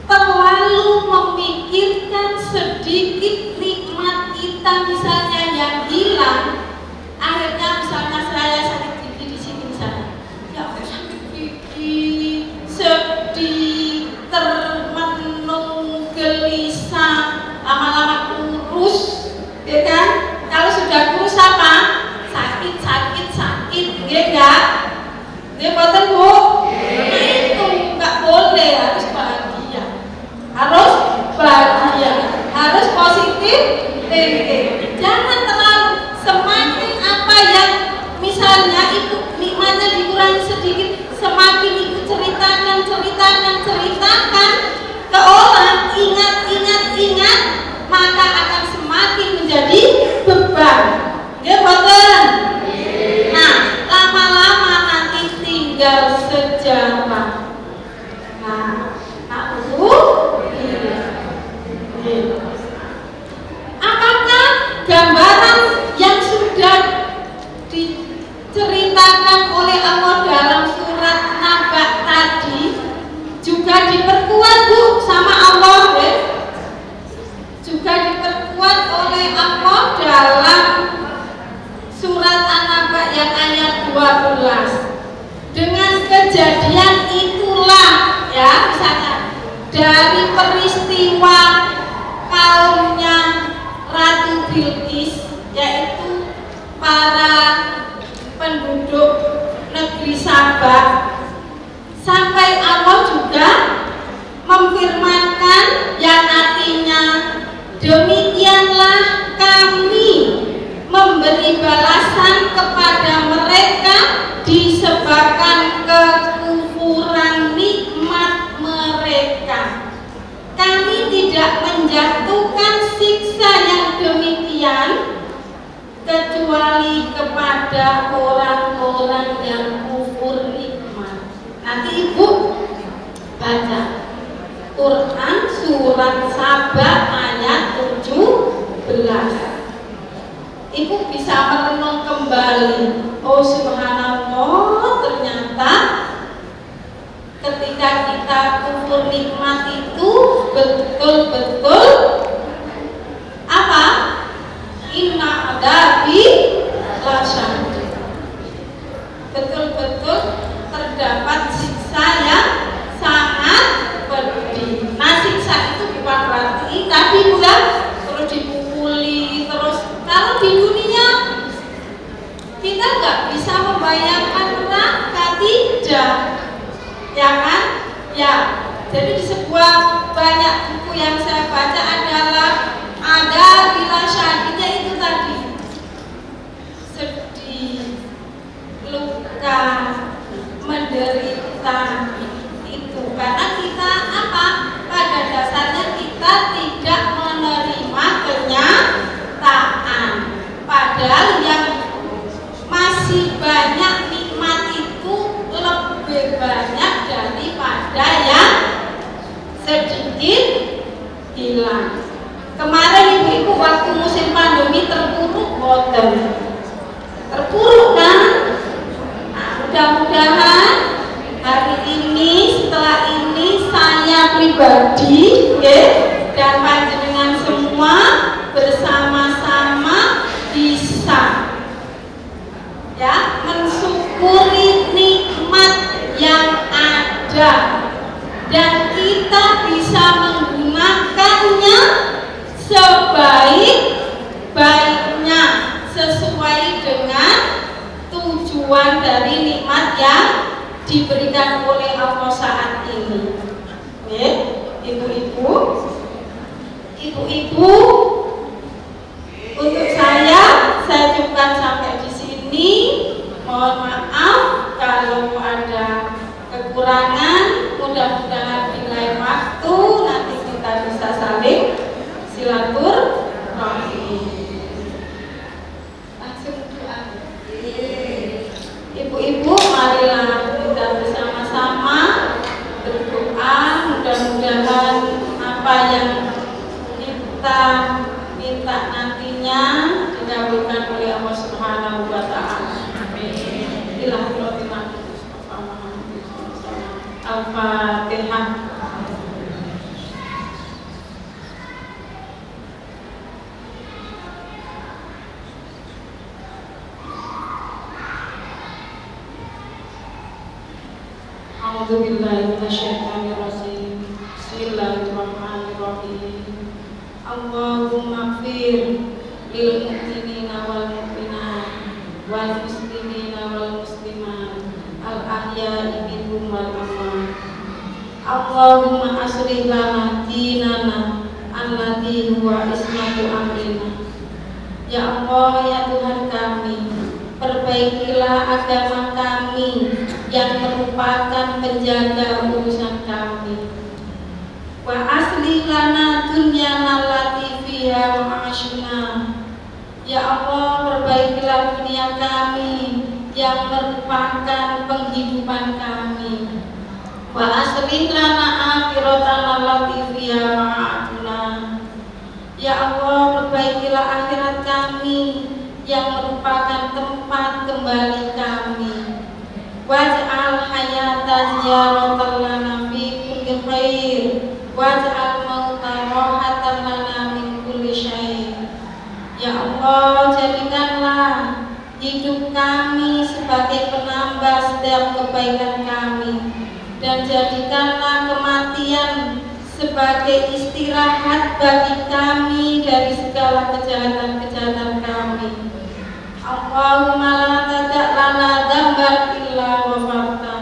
terlalu memikirkan sedikit nikmat kita misalnya yang hilang, akhirnya misalnya saya sakit gigi di sini misalnya, ya sakit gigi, sedih, termenung, gelisah, lama-lama kurus, ya kan? Kalau sudah kurus apa? Sakit, ya enggak? Ya betul Bu? Nah itu enggak boleh, harus bahagia. Harus bahagia, harus positif thinking. Jangan terlalu semakin apa yang misalnya itu nikmatnya dikurangi sedikit, semakin itu ceritakan ke orang, ingat, maka akan semakin menjadi beban. Ya betul. Nah, lama-lama nanti tinggal sejarah. Apakah gambaran yang sudah diceritakan oleh Allah dalam surat Naba tadi juga diperkuat Bu sama Allah ya? Juga diperkuat oleh Allah dalam surat An-Naba yang ayat 12. Dengan kejadian itulah ya, misalnya dari peristiwa kaumnya Ratu Bilqis, yaitu para penduduk negeri Sabah, sampai Allah juga memfirmankan yang artinya, demikianlah kami memberi balasan kepada mereka disebabkan kekufuran nikmat mereka. Kami tidak menjatuhkan siksa yang demikian kecuali kepada orang-orang yang kufur nikmat. Nanti Ibu baca Quran surat Sabah ayat 17. Ibu bisa merenung kembali. Oh subhanallah, ternyata ketika kita kufur nikmat itu betul-betul apa? Inna adabi lasyadid. Betul-betul terdapat siksa yang sangat pedih. Nah, siksa itu bukan berarti tadi bukan terus dipukuli terus. Kalau di dunia kita nggak bisa membayangkan neraka, tidak, ya kan? Ya, jadi di sebuah banyak buku yang saya baca adalah ada bila syadidnya itu tadi, sedih, luka, menderita itu karena kita apa? Pada dasarnya kita tidak menerima kenyataan. Padahal yang masih banyak nikmat itu lebih banyak daripada yang sedikit hilang. Kemarin ibu-ibu waktu musim pandemi terpuruk boten. Terpuruk kan? Nah, mudah-mudahan hari ini setelah ini saya pribadi dan panjenengan semua bersama-sama bisa ya mensyukuri nikmat yang ada dan kita bisa menggunakannya sebaik-baiknya sesuai dengan tujuan dari nikmat yang diberikan oleh Allah saat ini. Ibu-ibu, untuk saya cukupkan sampai di sini. Mohon maaf kalau ada yang kita minta nantinya dikabulkan oleh Allah Subhanahu wa taala. Amin. Al-Fatihah. A'udzubillahi minasyaitonirrajim. Bismillahirrahmanirrahim. Allahumma ighfir lil mu'minina wal mu'minat wal muslimina wal muslimat al ahya'i minhum wal amwat. Allahumma aslih lana dinana alladzi huwa ismatu amrina. Ya Allah, ya Tuhan kami, perbaikilah agama kami yang merupakan penjaga urusan kami. Wa aslih lana dunyana allati fiha ma'ashuna. Ya Allah, perbaikilah dunia kami yang merupakan penghidupan kami. Wa aslih lana akhiratana allati fiha ma'aduna. Ya Allah, perbaikilah akhirat kami yang merupakan tempat kembali kami. Waj'al hayata ziyaratan lana fi kulli khair waj'al mauta rahatan lana min kulli syai'. Ya Allah, jadikanlah hidup kami sebagai penambah setiap kebaikan kami, dan jadikanlah kematian sebagai istirahat bagi kami dari segala kejahatan-kejahatan kami. Allahumma la tada' lana dzamban illa ghafarta.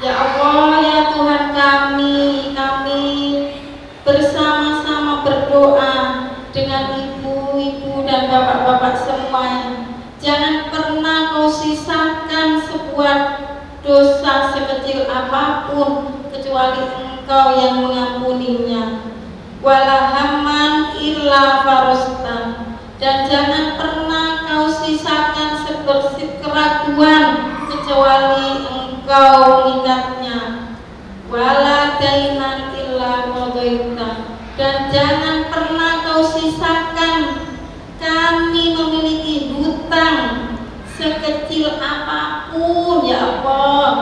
Ya Allah, ya Tuhan kami bersama-sama berdoa dengan ibu-ibu dan bapak-bapak semuanya. Jangan pernah kau sisakan sebuah dosa sekecil apapun kecuali Engkau yang mengampuninya. Wala hamman illa farasta. Dan jangan pernah kau sisakan sebersih keraguan kecuali Engkau meningkatnya. Wala dainan illa qadaita. Dan jangan pernah kau sisakan kami memiliki hutang sekecil apapun ya Allah,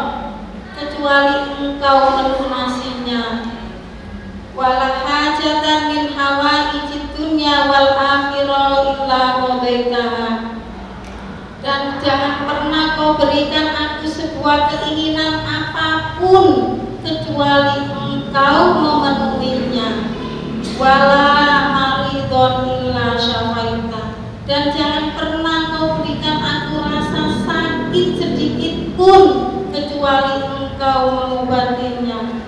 kecuali Engkau melunasinya. Wala hajatan min hawaijid dunya wal akhirah illa qadaitaha. Dan jangan pernah kau berikan aku sebuah keinginan apapun kecuali Engkau memenuhinya. Wala maridon illa syafaita. Dan jangan pernah kau berikan aku rasa sakit sedikit pun kecuali Engkau mengobatinya.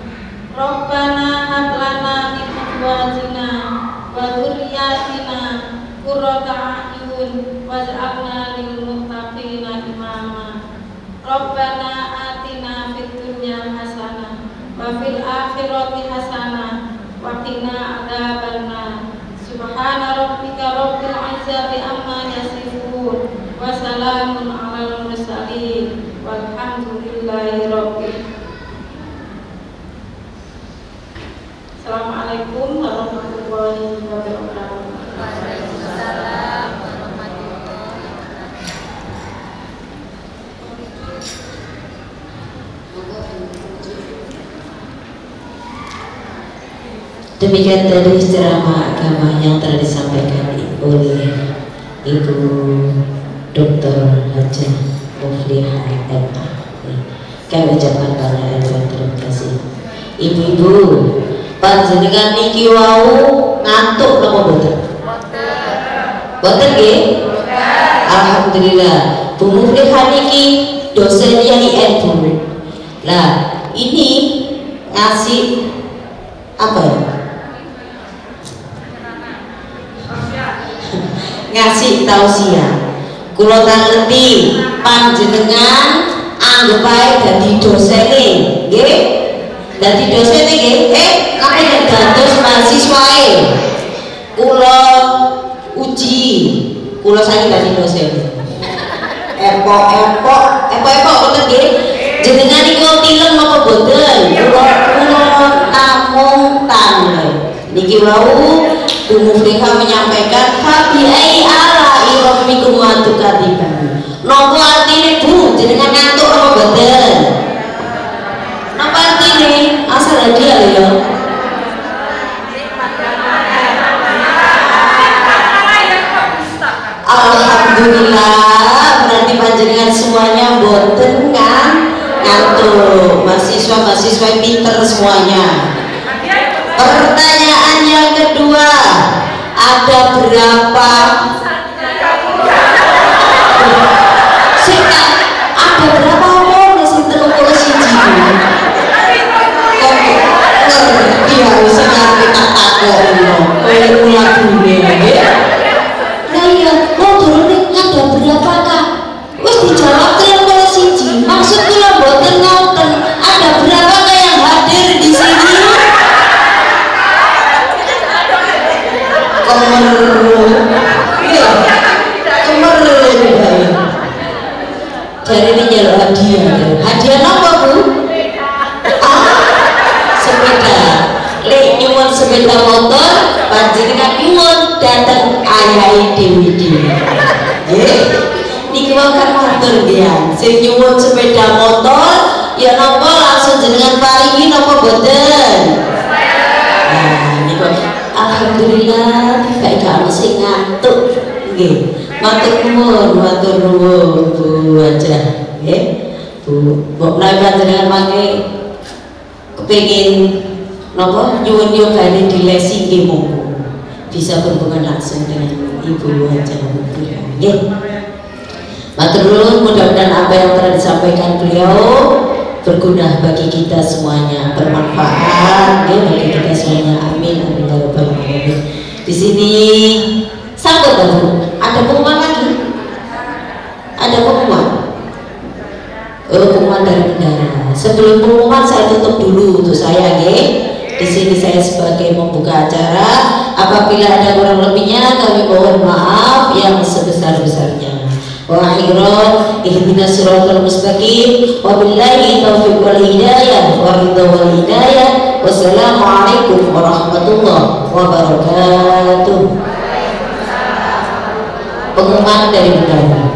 Rabbana hab lana min azwajina wa dzurriyyatina qurrata a'yun waj'alna lil muttaqina imama. Rabbana atina fid dunya hasanah wa fil akhirati hasanah wa qina adzabannar. Subhana rabbika rabbil izzati amma yasifun wa salamun alal mursalin walhamdulillahi rabbil. Assalamualaikum warahmatullahi wabarakatuh. Waalaikumsalam warahmatullahi wabarakatuh. Demikian tadi ceramah agama yang telah disampaikan oleh Ibu Dr. Hajah Muflihah MA. Kami ucapkan banyak terima kasih. Ibu-ibu, panjenengan niki wau ngantuk napa mboten? Mboten nggih? Alhamdulillah. Bu Muflihah niki dosen yang IN. Nah, ini ngasih apa ya? Ngasih tausiah. Kula tak ngerti panjenengan anggap ae dadi dosene, nggih? Dadi dosene nggih? Apa yang dados mahasiswae? Kula uji, kula saiki dadi dosen. Epok ngoten nggih. Jenengan niku tilem napa boten? Kula namung tamu. Niki wau Bu Mufliha menyampaikan fabi'ai ala rabbikum matukadiban. Napa artine Bu? Jenengan ngantuk apa boten? Napa artine? Asal hadiah ya. Alhamdulillah, berarti panjenengan semuanya boten kan ngantuk. Mahasiswa-mahasiswa pinter semuanya. Pertanyaan yang kedua, ada berapa? Sika, ada berapa orang yang telung puluh siji? Ngerti harus ngerti tak-takok loh. Kayak ulah dunia ya. Nah iya, mau turun ada berapa kak? Wes dijawab telung puluh siji. Maksud kula boten ngoten. Ada berapa kak yang hadir di sini? Dari ini jalur hadiah apa Bu? Sepeda. Lek nyuwun sepeda motor, panjenengan nyuwun datang ayah dewi. Niki kan matur dia. Sing nyuwun sepeda motor, ya napa langsung jenengan paringi napa boten? Nah, niku alhamdulillah tidak mesti ngantuk. Nggih. Matur nuwun Bu aja, nggih. Bu, mbok menawi panjenengan mangke kepengin napa nyuwun yogane dilesi nggih monggo. Bisa berhubungan langsung dengan Ibu aja nggih. Matur nuwun, mudah-mudahan apa yang telah disampaikan beliau berguna bagi kita semuanya, bermanfaat bagi kita semuanya. Amin amin ya rabbal alamin. Di sini sanggup Bu? Ada pengumuman lagi? Ada pengumuman? Pengumuman dari bendara. Sebelum pengumuman saya tutup dulu untuk saya, nggih. Di sini saya sebagai membuka acara. Apabila ada kurang lebihnya kami mohon maaf yang sebesar-besarnya. Wa akhiran ihdinas siratal mustaqim wa billahi taufiq wal hidayah wa ridha wal hidayah. Wassalamualaikum warahmatullahi wabarakatuh. Pengumuman dari bendara.